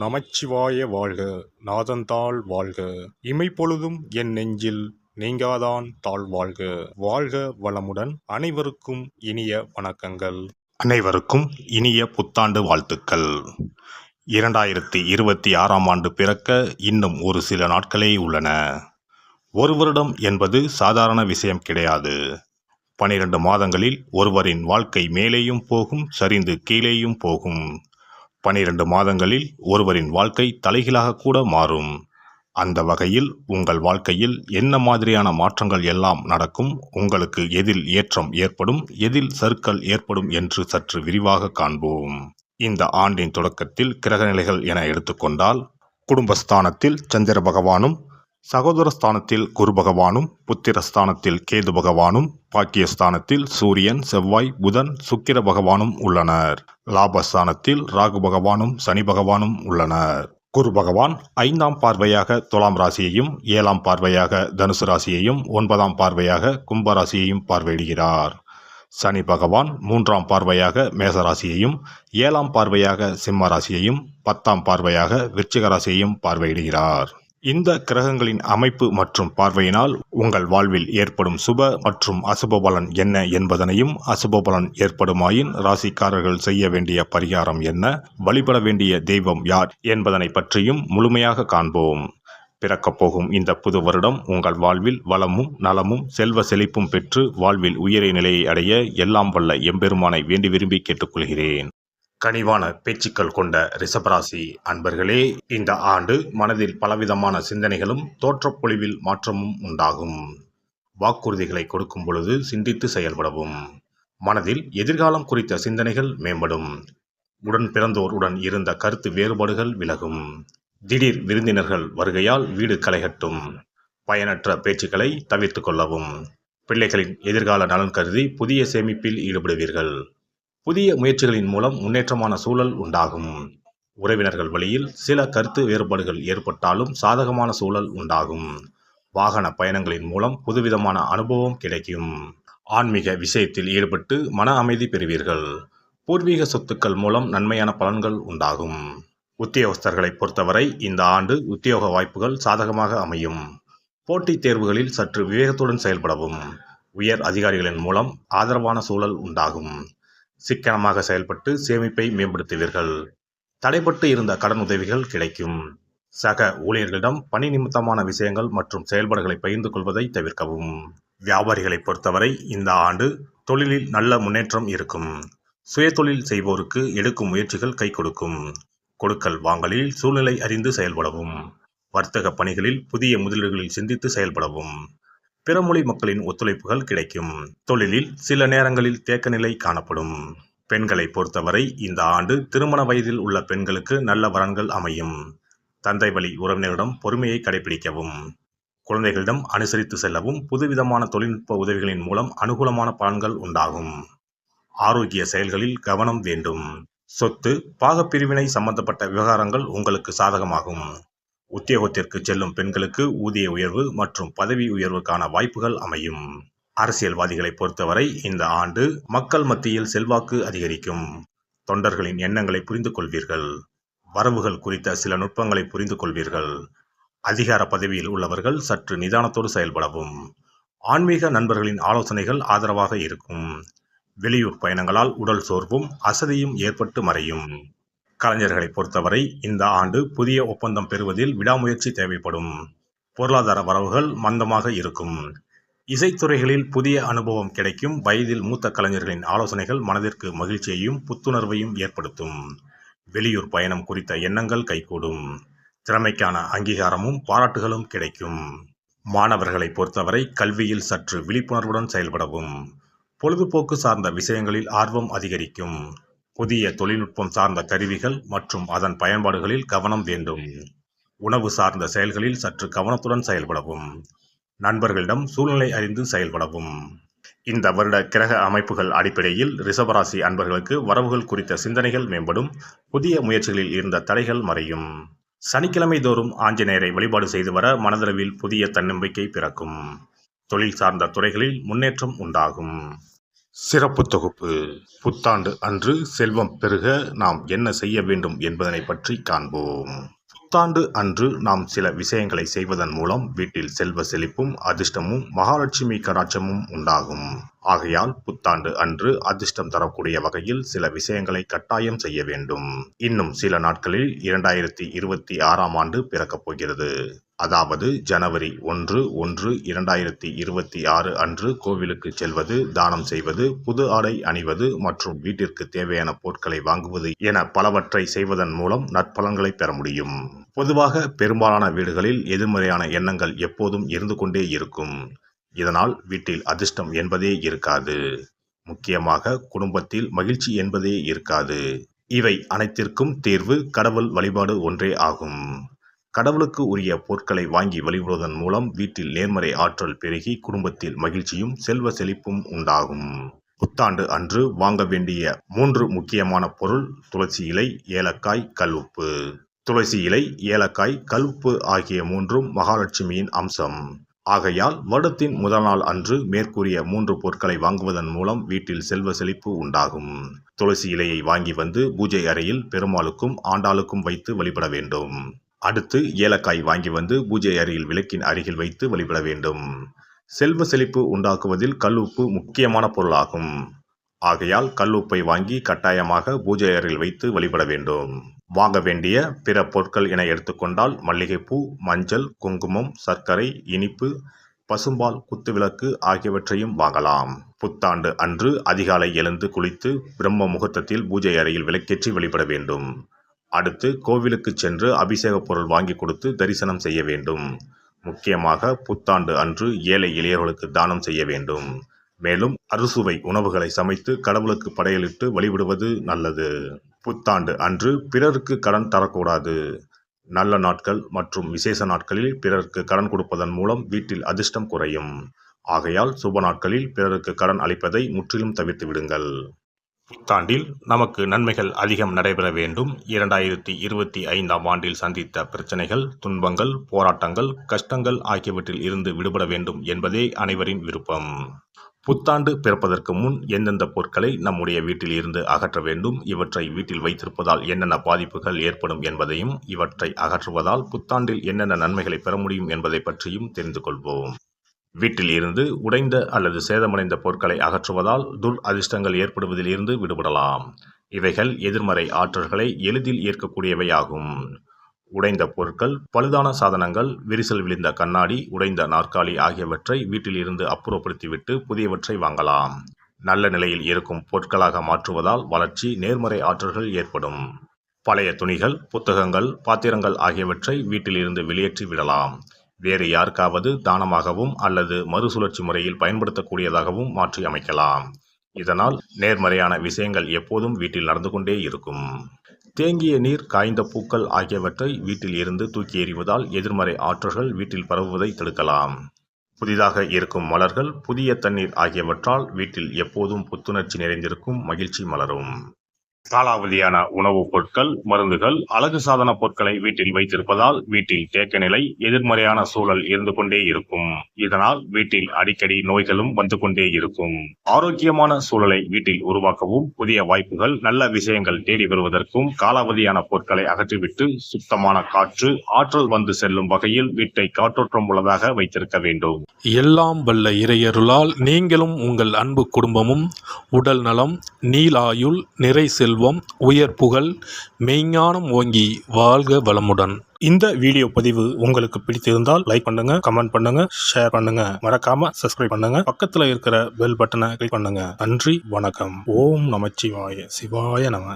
நமச்சிவாய வாழ்க. நாதந்தாள் வாழ்க. இமைப்பொழுதும் என் நெஞ்சில் நீங்காதான் தாழ் வாழ்க. வாழ்க வளமுடன். அனைவருக்கும் இனிய வணக்கங்கள். அனைவருக்கும் இனிய புத்தாண்டு வாழ்த்துக்கள். 2026ஆம் ஆண்டு பிறக்க இன்னும் ஒரு சில நாட்களே உள்ளன. ஒரு வருடம் என்பது சாதாரண விஷயம் கிடையாது. 12 மாதங்களில் ஒருவரின் வாழ்க்கை மேலேயும் போகும், சரிந்து கீழேயும் போகும். 12 மாதங்களில் ஒருவரின் வாழ்க்கை தலைகீழாக கூட மாறும். அந்த வகையில் உங்கள் வாழ்க்கையில் என்ன மாதிரியான மாற்றங்கள் எல்லாம் நடக்கும், உங்களுக்கு எதில் ஏற்றம் ஏற்படும், எதில் சறுக்கல் ஏற்படும் என்று சற்று விரிவாக காண்போம். இந்த ஆண்டின் தொடக்கத்தில் கிரகநிலைகள் என எடுத்துக்கொண்டால், குடும்பஸ்தானத்தில் சந்திர பகவானும், சகோதரஸ்தானத்தில் குரு பகவானும், புத்திரஸ்தானத்தில் கேது பகவானும், பாக்கியஸ்தானத்தில் சூரியன், செவ்வாய், புதன், சுக்கிர பகவானும் உள்ளனர். லாபஸ்தானத்தில் ராகு பகவானும் சனி பகவானும் உள்ளனர். குரு பகவான் 5ஆம் பார்வையாக துலாம் ராசியையும், 7ஆம் பார்வையாக தனுசு ராசியையும், 9ஆம் பார்வையாக கும்பராசியையும் பார்வையிடுகிறார். சனி பகவான் 3ஆம் பார்வையாக மேசராசியையும், 7ஆம் பார்வையாக சிம்ம ராசியையும், 10ஆம் பார்வையாக விருச்சிக ராசியையும் பார்வையிடுகிறார். இந்த கிரகங்களின் அமைப்பு மற்றும் பார்வையினால் உங்கள் வாழ்வில் ஏற்படும் சுப மற்றும் அசுப பலன் என்ன என்பதனையும், அசுப பலன் ஏற்படுமாயின் ராசிக்காரர்கள் செய்ய வேண்டிய பரிகாரம் என்ன, வழிபட வேண்டிய தெய்வம் யார் என்பதனை பற்றியும் முழுமையாக காண்போம். பிறக்கப் போகும் இந்த புது வருடம் உங்கள் வாழ்வில் வளமும் நலமும் செல்வ செழிப்பும் பெற்று வாழ்வில் உயரிய நிலையை அடைய எல்லாம் வல்ல எம்பெருமானை வேண்டி விரும்பி கேட்டுக்கொள்கிறேன். கனிவான பேச்சுக்கள் கொண்ட ரிஷபராசி அன்பர்களே, இந்த ஆண்டு மனதில் பலவிதமான சிந்தனைகளும் தோற்றப்பொழிவில் மாற்றமும் உண்டாகும். வாக்குறுதிகளை கொடுக்கும் பொழுது சிந்தித்து செயல்படவும். மனதில் எதிர்காலம் குறித்த சிந்தனைகள் மேம்படும். உடன் பிறந்தோர் உடன் இருந்த கருத்து வேறுபாடுகள் விலகும். திடீர் விருந்தினர்கள் வருகையால் வீடு களைகட்டும். பயனற்ற பேச்சுக்களை தவிர்த்து கொள்ளவும். பிள்ளைகளின் எதிர்கால நலன் கருதி புதிய சேமிப்பில் ஈடுபடுவீர்கள். புதிய முயற்சிகளின் மூலம் முன்னேற்றமான சூழல் உண்டாகும். உறவினர்கள் வழியில் சில கருத்து வேறுபாடுகள் ஏற்பட்டாலும் சாதகமான சூழல் உண்டாகும். வாகன பயணங்களின் மூலம் புதுவிதமான அனுபவம் கிடைக்கும். ஆன்மீக விஷயத்தில் ஈடுபட்டு மன அமைதி பெறுவீர்கள். பூர்வீக சொத்துக்கள் மூலம் நன்மையான பலன்கள் உண்டாகும். உத்தியோகஸ்தர்களை பொறுத்தவரை இந்த ஆண்டு உத்தியோக வாய்ப்புகள் சாதகமாக அமையும். போட்டித் தேர்வுகளில் சற்று விவேகத்துடன் செயல்படவும். உயர் அதிகாரிகளின் மூலம் ஆதரவான சூழல் உண்டாகும். சிக்கனமாக செயல்பட்டு சேமிப்பை மேம்படுத்துவீர்கள். தடைப்பட்டு இருந்த கடன் உதவிகள் கிடைக்கும். சக ஊழியர்களிடம் பணி நிமித்தமான விஷயங்கள் மற்றும் செயல்பாடுகளை பகிர்ந்து கொள்வதை தவிர்க்கவும். வியாபாரிகளை பொறுத்தவரை இந்த ஆண்டு தொழிலில் நல்ல முன்னேற்றம் இருக்கும். சுயதொழில் செய்வோருக்கு எடுக்கும் முயற்சிகள் கை கொடுக்கும். கொடுக்கல் வாங்கலில் சூழ்நிலை அறிந்து செயல்படவும். வர்த்தக பணிகளில் புதிய முதலீடுகளில் சிந்தித்து செயல்படவும். பிறமொழி மக்களின் ஒத்துழைப்புகள் கிடைக்கும். தொழிலில் சில நேரங்களில் தேக்க நிலை காணப்படும். பெண்களை பொறுத்தவரை இந்த ஆண்டு திருமண வயதில் உள்ள பெண்களுக்கு நல்ல வரன்கள் அமையும். தந்தை வழி உறவினரிடம் பொறுமையை கடைபிடிக்கவும். குழந்தைகளிடம் அனுசரித்து செல்லவும். புதுவிதமான தொழில்நுட்ப உதவிகளின் மூலம் அனுகூலமான பலன்கள் உண்டாகும். ஆரோக்கிய செயல்களில் கவனம் வேண்டும். சொத்து பாகப்பிரிவினை சம்பந்தப்பட்ட விவகாரங்கள் உங்களுக்கு சாதகமாகும். உத்தியோகத்திற்கு செல்லும் பெண்களுக்கு ஊதிய உயர்வு மற்றும் பதவி உயர்வுக்கான வாய்ப்புகள் அமையும். அரசியல்வாதிகளை பொறுத்தவரை இந்த ஆண்டு மக்கள் மத்தியில் செல்வாக்கு அதிகரிக்கும். தொண்டர்களின் எண்ணங்களை புரிந்து கொள்வீர்கள். வரவுகள் குறித்த சில நுட்பங்களை புரிந்து கொள்வீர்கள். அதிகார பதவியில் உள்ளவர்கள் சற்று நிதானத்தோடு செயல்படவும். ஆன்மீக நண்பர்களின் ஆலோசனைகள் ஆதரவாக இருக்கும். வெளியூர் பயணங்களால் உடல் சோர்வும் அசதியும் ஏற்பட்டு மறையும். கலைஞர்களை பொறுத்தவரை இந்த ஆண்டு புதிய ஒப்பந்தம் பெறுவதில் விடாமுயற்சி தேவைப்படும். பொருளாதார வரவுகள் மந்தமாக இருக்கும். இசைத்துறைகளில் புதிய அனுபவம் கிடைக்கும். வயதில் மூத்த கலைஞர்களின் ஆலோசனைகள் மனதிற்கு மகிழ்ச்சியையும் புத்துணர்வையும் ஏற்படுத்தும். வெளியூர் பயணம் குறித்த எண்ணங்கள் கைகூடும். திறமைக்கான அங்கீகாரமும் பாராட்டுகளும் கிடைக்கும். மாணவர்களை பொறுத்தவரை கல்வியில் சற்று விழிப்புணர்வுடன் செயல்படவும். பொழுதுபோக்கு சார்ந்த விஷயங்களில் ஆர்வம் அதிகரிக்கும். புதிய தொழில்நுட்பம் சார்ந்த கருவிகள் மற்றும் அதன் பயன்பாடுகளில் கவனம் வேண்டும். உணவு சார்ந்த செயல்களில் சற்று கவனத்துடன் செயல்படவும். நண்பர்களிடம் சூழ்நிலை அறிந்து செயல்படவும். இந்த வருட கிரக அமைப்புகள் அடிப்படையில் ரிஷபராசி அன்பர்களுக்கு வரவுகள் குறித்த சிந்தனைகள் மேம்படும். புதிய முயற்சிகளில் இருந்த தடைகள் மறையும். சனிக்கிழமை தோறும் ஆஞ்சநேயரை வழிபாடு செய்து வர மனதளவில் புதிய தன்னம்பிக்கை பிறக்கும். தொழில் சார்ந்த துறைகளில் முன்னேற்றம் உண்டாகும். சிறப்பு தொகுப்பு. புத்தாண்டு அன்று செல்வம் பெருக நாம் என்ன செய்ய வேண்டும் என்பதனை பற்றி காண்போம். புத்தாண்டு அன்று நாம் சில விஷயங்களை செய்வதன் மூலம் வீட்டில் செல்வ செழிப்பும் அதிர்ஷ்டமும் மகாலட்சுமி கடாட்சமும் உண்டாகும். ஆகையால் புத்தாண்டு அன்று அதிர்ஷ்டம் தரக்கூடிய வகையில் சில விஷயங்களை கட்டாயம் செய்ய வேண்டும். இன்னும் சில நாட்களில் 2026ஆம் ஆண்டு பிறக்கப் போகிறது. அதாவது ஜனவரி 1/1/2026 அன்று கோவிலுக்கு செல்வது, தானம் செய்வது, புது ஆடை அணிவது மற்றும் வீட்டிற்கு தேவையான பொருட்களை வாங்குவது என பலவற்றை செய்வதன் மூலம் நற்பலன்களை பெற முடியும். பொதுவாக பெரும்பாலான வீடுகளில் எதிர்மறையான எண்ணங்கள் எப்போதும் இருந்து கொண்டே இருக்கும். இதனால் வீட்டில் அதிர்ஷ்டம் என்பதே இருக்காது. முக்கியமாக குடும்பத்தில் மகிழ்ச்சி என்பதே இருக்காது. இவை அனைத்திற்கும் தீர்வு கடவுள் வழிபாடு ஒன்றே ஆகும். கடவுளுக்கு உரிய பொருட்களை வாங்கி வழிபடுவதன் மூலம் வீட்டில் நேர்மறை ஆற்றல் பெருகி குடும்பத்தில் மகிழ்ச்சியும் செல்வ செழிப்பும் உண்டாகும். புத்தாண்டு அன்று வாங்க வேண்டிய 3 முக்கியமான பொருள்: துளசி இலை, ஏலக்காய், கல்உப்பு. துளசி இலை, ஏலக்காய், கல்உப்பு ஆகிய 3ம் மகாலட்சுமியின் அம்சம். ஆகையால் வருடத்தின் முதல் நாள் அன்று மேற்கூறிய 3 பொருட்களை வாங்குவதன் மூலம் வீட்டில் செல்வ செழிப்பு உண்டாகும். துளசி இலையை வாங்கி வந்து பூஜை அறையில் பெருமாளுக்கும் ஆண்டாளுக்கும் வைத்து வழிபட வேண்டும். அடுத்து ஏலக்காய் வாங்கி வந்து பூஜை அறையில் விளக்கின் அருகில் வைத்து வழிபட வேண்டும். செல்வ செழிப்பு உண்டாக்குவதில் கல்உப்பு முக்கியமான பொருளாகும். ஆகையால் கல்உப்பை வாங்கி கட்டாயமாக பூஜை அறையில் வைத்து வழிபட வேண்டும். வாங்க வேண்டிய பிற பொருட்கள் என எடுத்துக்கொண்டால் மல்லிகைப்பூ, மஞ்சள், குங்குமம், சர்க்கரை, இனிப்பு, பசும்பால், குத்துவிளக்கு ஆகியவற்றையும் வாங்கலாம். புத்தாண்டு அன்று அதிகாலை எழுந்து குளித்து பிரம்ம முகூர்த்தத்தில் பூஜை அறையில் விளக்கேற்றி வழிபட வேண்டும். அடுத்து கோவிலுக்கு சென்று அபிஷேக பொருள் வாங்கி கொடுத்து தரிசனம் செய்ய வேண்டும். முக்கியமாக புத்தாண்டு அன்று ஏழை எளியவர்களுக்கு தானம் செய்ய வேண்டும். மேலும் அறுசுவை உணவுகளை சமைத்து கடவுளுக்கு படையலிட்டு வழிபடுவது நல்லது. புத்தாண்டு அன்று பிறருக்கு கடன் தரக்கூடாது. நல்ல நாட்கள் மற்றும் விசேஷ நாட்களில் பிறருக்கு கடன் கொடுப்பதன் மூலம் வீட்டில் அதிர்ஷ்டம் குறையும். ஆகையால் சுப நாட்களில் பிறருக்கு கடன் அளிப்பதை முற்றிலும் தவிர்த்து விடுங்கள். புத்தாண்டில் நமக்கு நன்மைகள் அதிகம் நடைபெற வேண்டும். 2025ஆம் ஆண்டில் சந்தித்த பிரச்சனைகள், துன்பங்கள், போராட்டங்கள், கஷ்டங்கள் ஆகியவற்றில் இருந்து விடுபட வேண்டும் என்பதே அனைவரின் விருப்பம். புத்தாண்டு பிறப்பதற்கு முன் எந்தெந்த பொருட்களை நம்முடைய வீட்டில் இருந்து அகற்ற வேண்டும், இவற்றை வீட்டில் வைத்திருப்பதால் என்னென்ன பாதிப்புகள் ஏற்படும் என்பதையும், இவற்றை அகற்றுவதால் புத்தாண்டில் என்னென்ன நன்மைகளை பெற முடியும் என்பதை பற்றியும் தெரிந்து கொள்வோம். வீட்டில் இருந்து உடைந்த அல்லது சேதமடைந்த பொருட்களை அகற்றுவதால் துர் அதிர்ஷ்டங்கள் ஏற்படுவதில் இருந்து விடுபடலாம். இவைகள் எதிர்மறை ஆற்றல்களை எளிதில் ஈர்க்கக்கூடியவையாகும். உடைந்த பொருட்கள், பழுதான சாதனங்கள், விரிசல் விழுந்த கண்ணாடி, உடைந்த நாற்காலி ஆகியவற்றை வீட்டில் இருந்து அப்புறப்படுத்திவிட்டு புதியவற்றை வாங்கலாம். நல்ல நிலையில் இருக்கும் பொருட்களாக மாற்றுவதால் வளர்ச்சி, நேர்மறை ஆற்றல்கள் ஏற்படும். பழைய துணிகள், புத்தகங்கள், பாத்திரங்கள் ஆகியவற்றை வீட்டில் இருந்து வெளியேற்றி விடலாம். வேறு யாருக்காவது தானமாகவும் அல்லது மறுசுழற்சி முறையில் பயன்படுத்தக்கூடியதாகவும் மாற்றி அமைக்கலாம். இதனால் நேர்மறையான விஷயங்கள் எப்போதும் வீட்டில் நடந்து கொண்டே இருக்கும். தேங்கிய நீர், காய்ந்த பூக்கள் ஆகியவற்றை வீட்டில் இருந்து தூக்கி எறிவதால் எதிர்மறை ஆற்றல்கள் வீட்டில் பரவுவதை தடுக்கலாம். புதிதாக இருக்கும் மலர்கள், புதிய தண்ணீர் ஆகியவற்றால் வீட்டில் எப்போதும் புத்துணர்ச்சி நிறைந்திருக்கும், மகிழ்ச்சி மலரும். காலாவதியான உணவுப் பொருட்கள், மருந்துகள், அழகு சாதன பொருட்களை வீட்டில் வைத்திருப்பதால் வீட்டில் தேக்க நிலை, எதிர்மறையான சூழல் இருந்து கொண்டே இருக்கும். இதனால் வீட்டில் அடிக்கடி நோய்களும் வந்து கொண்டே இருக்கும். ஆரோக்கியமான சூழலை வீட்டில் உருவாக்கவும், புதிய வாய்ப்புகள், நல்ல விஷயங்கள் தேடி வருவதற்கும் காலாவதியான பொருட்களை அகற்றிவிட்டு சுத்தமான காற்று, ஆற்றல் வந்து செல்லும் வகையில் வீட்டை காற்றோட்டம் உள்ளதாக வைத்திருக்க வேண்டும். எல்லாம் வல்ல இறையருளால் நீங்களும் உங்கள் அன்பு குடும்பமும் உடல் நலம், நீலாயுள், நிறை செல்வம், உயர் புகழ், மெய்ஞானம் ஓங்கி வாழ்க வளமுடன். இந்த வீடியோ பதிவு உங்களுக்கு பிடித்திருந்தால் லைக் பண்ணுங்க, கமெண்ட் பண்ணுங்க, ஷேர் பண்ணுங்க, மறக்காம சப்ஸ்கிரைப் பண்ணுங்க, பக்கத்துல இருக்கிற பெல் பட்டனை கிளிக் பண்ணுங்க. நன்றி, வணக்கம். ஓம் நமச்சிவாய. சிவாய நம.